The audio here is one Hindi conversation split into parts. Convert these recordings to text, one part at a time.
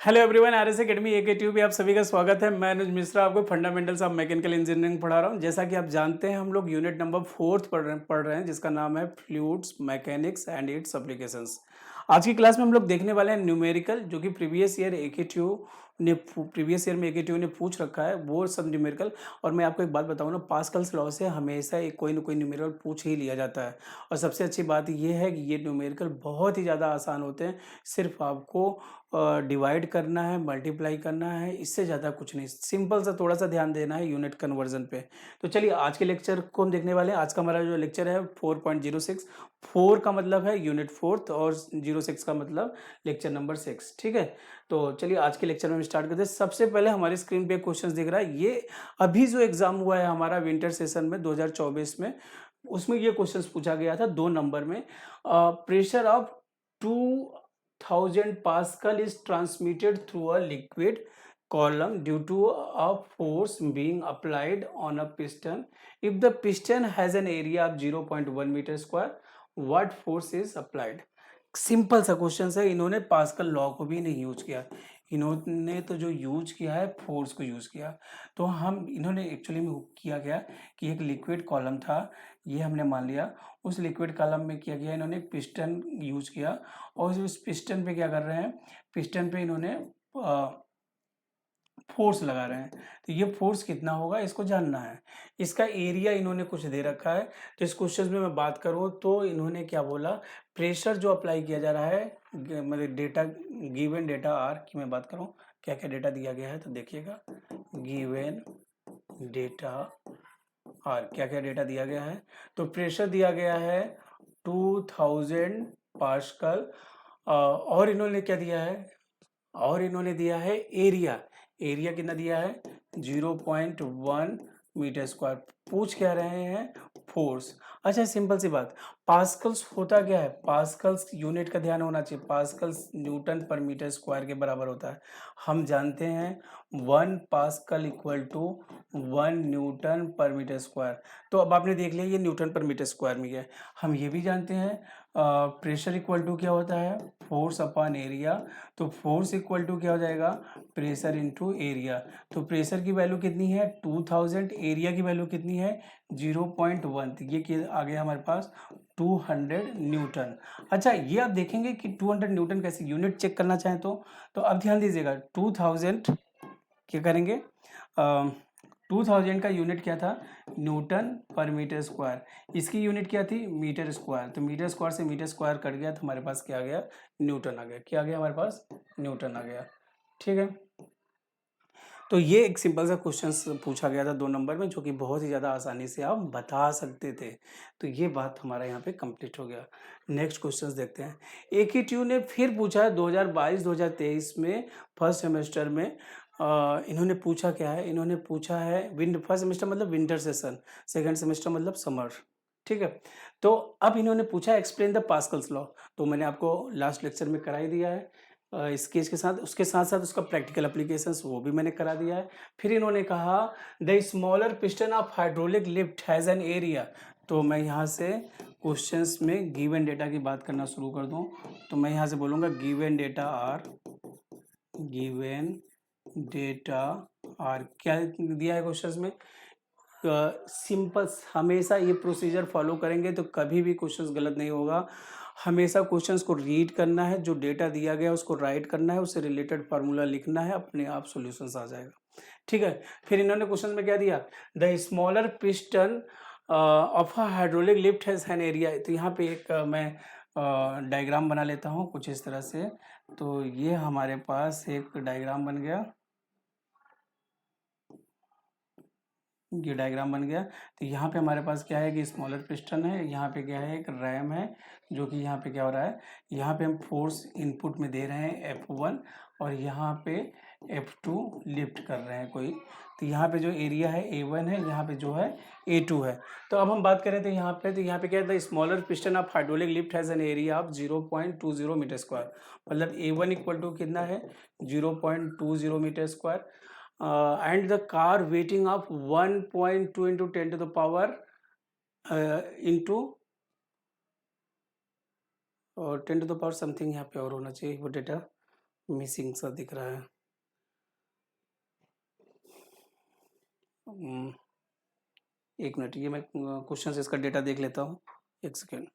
हेलो एवरीवन, आरएस एकेडमी ए के ट्यूब में आप सभी का स्वागत है। मैं अनुज मिश्रा आपको फंडामेंटल्स ऑफ मैकेनिकल इंजीनियरिंग पढ़ा रहा हूं। जैसा कि आप जानते हैं, हम लोग यूनिट नंबर 4 पढ़ रहे हैं जिसका नाम है fluids mechanics and it's applications. आज की क्लास में हम लोग देखने वाले हैं न्यूमेरिकल, जो कि प्रीवियस ईयर में एकेटीयू ने पूछ रखा है, वो सब न्यूमेरिकल। और मैं आपको एक बात बताऊं ना, पास्कल्स लॉ से हमेशा एक कोई ना कोई न्यूमेरिकल पूछ ही लिया जाता है। और सबसे अच्छी बात ये है कि ये न्यूमेरिकल बहुत ही ज़्यादा आसान होते हैं। सिर्फ आपको डिवाइड करना है, मल्टीप्लाई करना है, इससे ज़्यादा कुछ नहीं। सिंपल सा थोड़ा सा ध्यान देना है यूनिट कन्वर्जन पे। तो चलिए आज के लेक्चर को हम देखने वाले हैं। आज का हमारा जो लेक्चर है 4.06। 4 का मतलब है यूनिट 4 और 06 का मतलब लेक्चर नंबर 6। ठीक है, तो चलिए आज के लेक्चर में हम स्टार्ट करते हैं। सबसे पहले हमारी स्क्रीन पे क्वेश्चन दिख रहा है, ये अभी जो एग्जाम हुआ है हमारा विंटर सेशन में 2024 में, उसमें ये क्वेश्चन पूछा गया था 2 नंबर में। Pressure of 2000 Pascal is transmitted through a liquid column due to a force being applied on a piston. If the piston has an area of 0.1 meter square, what force is applied? Simple सा क्वेश्चन है। इन्होंने पास्कल लॉ को भी नहीं यूज किया, इन्होंने तो जो यूज किया है फोर्स को यूज किया। तो हम इन्होंने एक्चुअली में किया गया कि एक लिक्विड कॉलम था, ये हमने मान लिया। उस लिक्विड कॉलम में किया गया, इन्होंने पिस्टन यूज किया और उस पिस्टन पे क्या कर रहे हैं, पिस्टन पे इन्होंने फोर्स लगा रहे हैं। तो ये फोर्स कितना होगा इसको जानना है। इसका एरिया इन्होंने कुछ दे रखा है। तो इस क्वेश्चन में मैं बात करूं तो इन्होंने क्या बोला, प्रेशर जो अप्लाई किया जा रहा है, मतलब डेटा, गिवन डेटा आर की मैं बात करूं, क्या क्या डेटा दिया गया है तो देखिएगा। गिवन डेटा आर, क्या क्या डेटा दिया गया है। तो प्रेशर दिया गया है 2000 पास्कल। और इन्होंने क्या दिया है, और इन्होंने दिया है एरिया। एरिया कितना दिया है, 0.1 मीटर स्क्वायर। पूछ क्या रहे हैं, फोर्स। अच्छा सिंपल सी बात, पास्कल्स होता क्या है, पास्कल्स यूनिट का ध्यान होना चाहिए। पास्कल्स न्यूटन पर मीटर स्क्वायर के बराबर होता है। हम जानते हैं 1 पास्कल इक्वल टू 1 न्यूटन पर मीटर स्क्वायर। तो अब आपने देख लिया ये न्यूटन पर मीटर स्क्वायर में है। हम ये भी जानते हैं प्रेशर इक्वल टू क्या होता है, फोर्स अपॉन एरिया। तो फोर्स इक्वल टू क्या हो जाएगा, प्रेशर इनटू एरिया। तो प्रेशर की वैल्यू कितनी है 2000, एरिया की वैल्यू कितनी है 0.1। तो ये आ गया हमारे पास 200 न्यूटन। अच्छा ये आप देखेंगे कि 200 न्यूटन कैसे यूनिट चेक करना चाहें तो अब ध्यान दीजिएगा। 2000 क्या करेंगे, 2000 का यूनिट क्या था, न्यूटन पर मीटर स्क्वायर। इसकी यूनिट क्या थी, मीटर स्क्वायर। तो मीटर स्क्वायर से मीटर स्क्वायर कट गया तो हमारे पास क्या आ गया, न्यूटन आ गया। क्या आ गया हमारे पास, न्यूटन आ गया। ठीक है, तो ये एक सिंपल सा क्वेश्चन पूछा गया था 2 नंबर में, जो कि बहुत ही ज़्यादा आसानी से आप बता सकते थे। तो ये बात हमारा यहाँ पे कंप्लीट हो गया। नेक्स्ट क्वेश्चन देखते हैं। एकेटीयू ने फिर पूछा है 2022-2023 में फर्स्ट सेमेस्टर में। इन्होंने पूछा क्या है, इन्होंने पूछा है फर्स्ट सेमेस्टर मतलब विंटर सेशन, सेकेंड सेमेस्टर मतलब समर। ठीक है, तो अब इन्होंने पूछा एक्सप्लेन द पास्कल्स लॉ। तो मैंने आपको लास्ट लेक्चर में करा ही दिया है स्केच के साथ, उसके साथ साथ उसका प्रैक्टिकल एप्लीकेशंस वो भी मैंने करा दिया है। फिर इन्होंने कहा the smaller piston of hydraulic lift has an area. तो मैं यहाँ से क्वेश्चंस में गिवन डेटा की बात करना शुरू कर दूँ। तो मैं यहाँ से बोलूँगा given data are, given data are क्या दिया है क्वेश्चंस में। सिंपल, हमेशा ये प्रोसीजर फॉलो करेंगे तो कभी भी क्वेश्चंस गलत नहीं होगा। हमेशा क्वेश्चंस को रीड करना है, जो डेटा दिया गया है उसको राइट करना है, उससे रिलेटेड फार्मूला लिखना है, अपने आप सॉल्यूशंस आ जाएगा। ठीक है, फिर इन्होंने क्वेश्चन में क्या दिया, the smaller piston of a hydraulic lift has an area. तो यहाँ पे एक मैं डायग्राम बना लेता हूँ कुछ इस तरह से। तो ये हमारे पास एक डायग्राम बन गया, ये डायग्राम बन गया। तो यहाँ पे हमारे पास क्या है कि स्मॉलर पिस्टन है, यहाँ पे क्या है एक रैम है, जो कि यहाँ पे क्या हो रहा है, यहाँ पे हम फोर्स इनपुट में दे रहे हैं F1 और यहाँ पे F2 लिफ्ट कर रहे हैं कोई। तो यहाँ पे जो एरिया है A1 है, यहाँ पे जो है A2 है। तो अब हम बात करें तो यहाँ पे क्या है, smaller piston of hydraulic lift has an area of 0.20 metre square. मतलब A1 इक्वल टू कितना है 0.20 metre square. And the car weighting of 1.2 into 10 to the power into 10 to the power something यहाँ पे और होना चाहिए वो डेटा मिसिंग सा दिख रहा है। एक मिनट, ये मैं क्वेश्चन से इसका डेटा देख लेता हूँ, एक सेकेंड।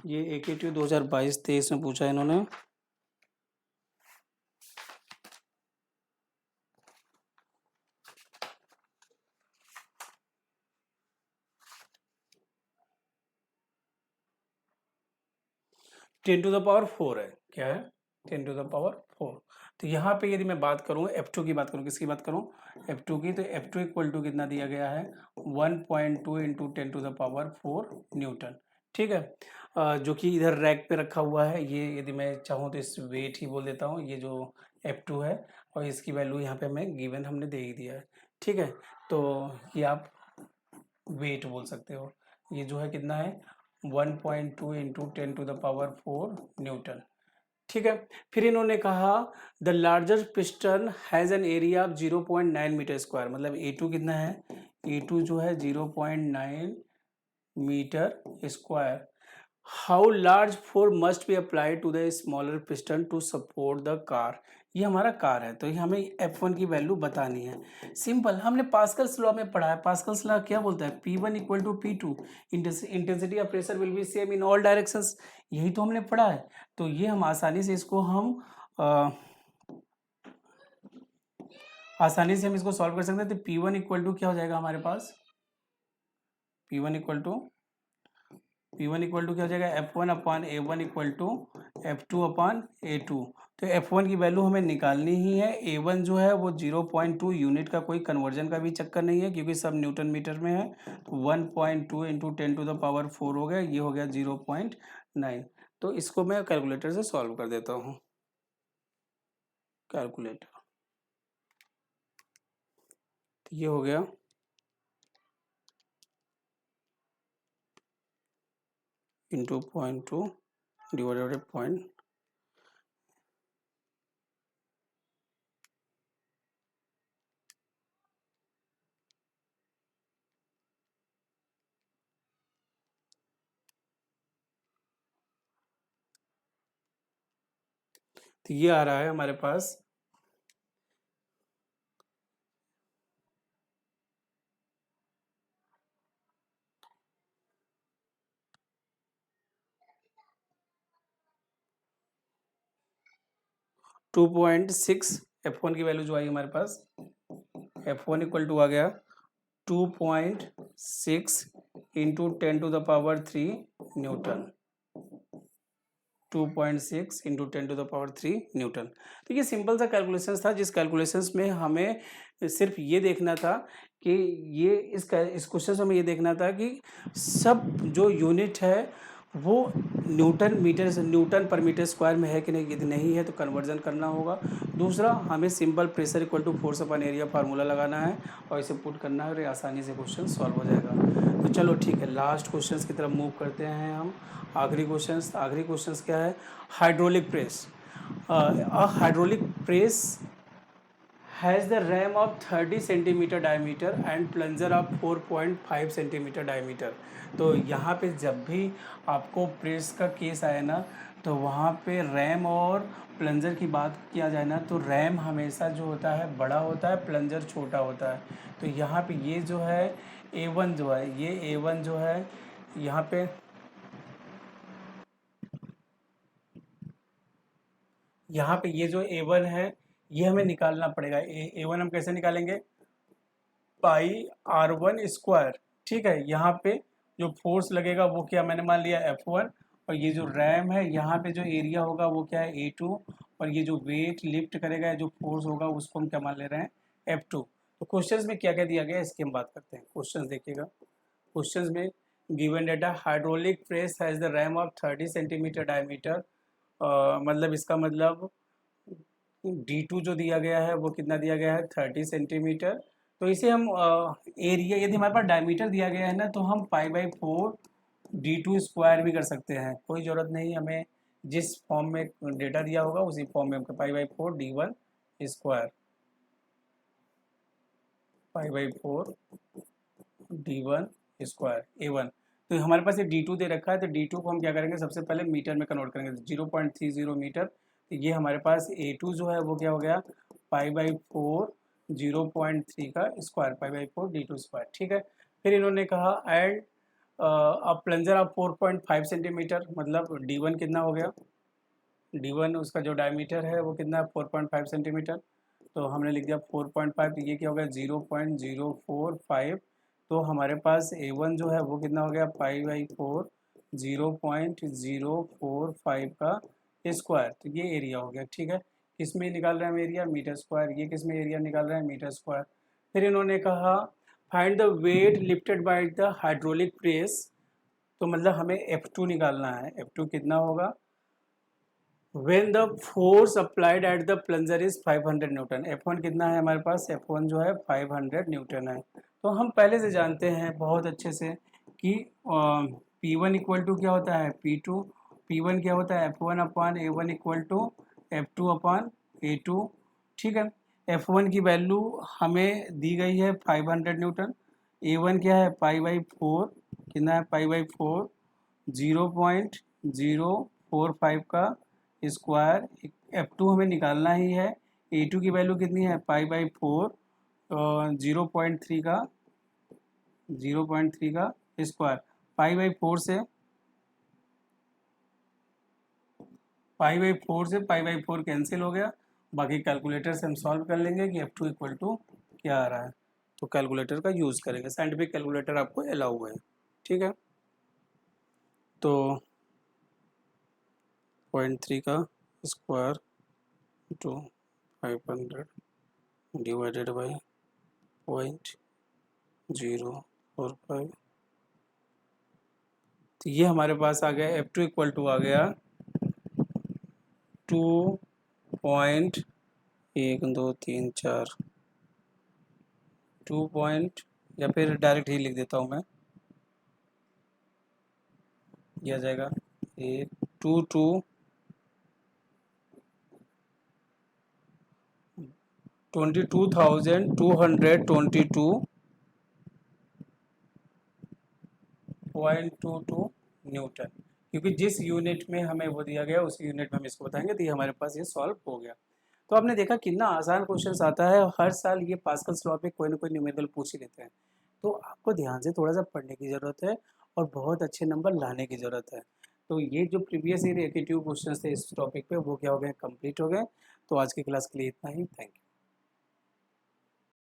ये AKTU 2022-23 में पूछा है इन्होंने। टेन टू द पावर 4 है, क्या है, 10⁴। तो यहाँ पे यदि मैं बात करूँ F2 की बात करूँ, किसकी बात करूँ, F2 की, तो F2 इक्वल टू कितना दिया गया है, 1.2 इंटू 10⁴ न्यूटन। ठीक है, जो कि इधर रैक पे रखा हुआ है। ये यदि मैं चाहूँ तो इस वेट ही बोल देता हूँ, ये जो F2 है, और इसकी वैल्यू यहाँ पे हमें गिवन हमने दे ही दिया है। ठीक है, तो ये आप वेट बोल सकते हो। ये जो है कितना है, 1.2 इंटू 10⁴ न्यूटन। ठीक है, फिर इन्होंने कहा the larger piston has an area of 0.9 metre square, मतलब A2 कितना है, A2 जो है 0.9 metre square. How large force must be applied to the smaller piston to support the car. ये हमारा कार है, तो ये हमें F1 की वैल्यू बतानी है। सिंपल, हमने पास्कल्स लॉ में पढ़ा है। पास्कल्स लॉ क्या बोलता है, P1 equal to P2, intensity of pressure will be same in all directions. यही तो हमने पढ़ा है। तो ये हम आसानी से इसको आसानी से हम इसको सॉल्व कर सकते हैं। तो P1 इक्वल टू क्या हो जाएगा हमारे पास, P1 इक्वल टू क्या हो जाएगा, F1 upon A1 equal to F2 upon A2। तो F1 की वैल्यू हमें निकालनी ही है। A1 जो है वो 0.2 यूनिट का कोई कन्वर्जन का भी चक्कर नहीं है, क्योंकि सब न्यूटन मीटर में है। तो 1.2 इंटू 10⁴ हो गया, ये हो गया 0.9। तो इसको मैं कैलकुलेटर से सॉल्व कर देता हूँ। कैलकुलेटर, तो ये हो गया इंटू 0.2 डिवाइडेड बाई पॉइंट। तो ये आ रहा है हमारे पास 2.6। F1 की वैल्यू जो आई हमारे पास, F1 इक्वल टू आ गया 2.6 इंटू 10⁻³ न्यूटन। 2.6 into 10⁻³ Newton. तो ये सिंपल सा कैलकुलेशन था, जिस कैलकुलेशंस में हमें सिर्फ ये देखना था कि ये इस क्वेश्चन में ये देखना था कि सब जो यूनिट है वो न्यूटन पर मीटर स्क्वायर में है कि नहीं। यदि नहीं है तो कन्वर्जन करना होगा। दूसरा, हमें simple pressure equal to force upon area formula लगाना है और इसे पुट करना है, और ये आसानी से क्वेश्चन सॉल्व हो जाएगा। तो चलो ठीक है, लास्ट क्वेश्चन की तरफ मूव करते हैं हम। आखिरी क्वेश्चंस क्या है, hydraulic press. Hydraulic press has the RAM of 30 centimetre diameter and plunger of 4.5 centimetre diameter. तो यहाँ पे जब भी आपको प्रेस का केस आए ना, तो वहाँ पे रैम और प्लंजर की बात किया जाए ना, तो रैम हमेशा जो होता है बड़ा होता है, प्लंजर छोटा होता है। तो यहाँ पे ये जो है A1 जो है, ये A1 जो है यहाँ पे, ये जो A1 है ये हमें निकालना पड़ेगा। A1 हम कैसे निकालेंगे, πr1 स्क्वायर। ठीक है, यहाँ पे जो फोर्स लगेगा वो क्या मैंने मान लिया F1, और ये जो रैम है यहाँ पे जो एरिया होगा वो क्या है A2, और ये जो वेट लिफ्ट करेगा, जो फोर्स होगा उसको हम क्या मान ले रहे हैं F2। तो क्वेश्चंस में क्या क्या दिया गया है इसकी हम बात करते हैं। क्वेश्चंस देखिएगा, क्वेश्चंस में given data hydraulic press has the RAM of 30 centimetre diameter. मतलब इसका मतलब D2 जो दिया गया है वो कितना दिया गया है, 30 सेंटीमीटर। तो इसे हम एरिया, यदि हमारे पास डायमीटर दिया गया है ना, तो हम π/4 D2 स्क्वायर भी कर सकते हैं। कोई ज़रूरत नहीं, हमें जिस फॉर्म में डेटा दिया होगा उसी फॉर्म में π/4 D1 square, π/4 D1 square A1। तो हमारे पास ये D2 दे रखा है, तो D2 को हम क्या करेंगे, सबसे पहले मीटर में कन्वर्ट करेंगे, 0.30 मीटर। तो ये हमारे पास A2 जो है वो क्या हो गया, π/4 0.3 का स्क्वायर, π/4 D2 स्क्वायर, ठीक है। फिर इन्होंने कहा add a plunger of 4.5 centimetre, मतलब D1 कितना हो गया, D1 उसका जो डायमीटर है वो कितना है, 4.5 सेंटीमीटर। तो हमने लिख दिया 4.5, तो ये क्या हो गया 0.045। तो हमारे पास A1 जो है वो कितना हो गया, π/4 0.045 का स्क्वायर। तो ये एरिया हो गया, ठीक है। किस में निकाल रहे हैं हम एरिया, मीटर स्क्वायर। ये किस में एरिया निकाल रहे हैं, मीटर स्क्वायर। फिर इन्होंने कहा find the weight lifted by the hydraulic press. तो मतलब हमें F2 निकालना है। F2 कितना होगा, when the force applied at the plunger is 500 Newton. F1 कितना है हमारे पास, F1 जो है 500 न्यूटन है। तो हम पहले से जानते हैं बहुत अच्छे से कि P1 इक्वल टू क्या होता है, P2। P1 क्या होता है, F1 upon A1 equal to F2 upon A2, ठीक है। F1 की वैल्यू हमें दी गई है 500 न्यूटन। A1 क्या है, π/4, कितना है, π/4 0.045 का स्क्वायर। F2 हमें निकालना ही है। A2 की वैल्यू कितनी है, π/4 0.3 का स्क्वायर। π/4 से π/4 कैंसिल हो गया। बाकी कैलकुलेटर से हम सॉल्व कर लेंगे कि F2 इक्वल टू क्या आ रहा है। तो कैलकुलेटर का यूज़ करेंगे, साइंटिफिक कैलकुलेटर आपको अलाउ है, ठीक है। तो 0.3 का स्क्वायर टू 500 डिवाइडेड बाई 0.045। तो ये हमारे पास आ गया F2 इक्वल टू आ गया 2.1 2 3 4 या फिर डायरेक्ट ही लिख देता हूँ मैं, यह आ जाएगा 2222.22 न्यूटन, क्योंकि जिस यूनिट में हमें वो दिया गया उस यूनिट में हम इसको बताएंगे। तो ये हमारे पास ये सॉल्व हो गया। तो आपने देखा कितना आसान क्वेश्चन आता है, हर साल ये पास्कल्स लॉ पे कोई ना कोई न्यूमेरिकल पूछ ही लेते हैं। तो आपको ध्यान से थोड़ा सा पढ़ने की ज़रूरत है और बहुत अच्छे नंबर लाने की ज़रूरत है। तो ये जो प्रीवियस ईयर एप्टीट्यूड क्वेश्चन थे इस टॉपिक पे वो क्या हो गए, कंप्लीट हो गए। तो आज की क्लास के लिए इतना ही, थैंक यू।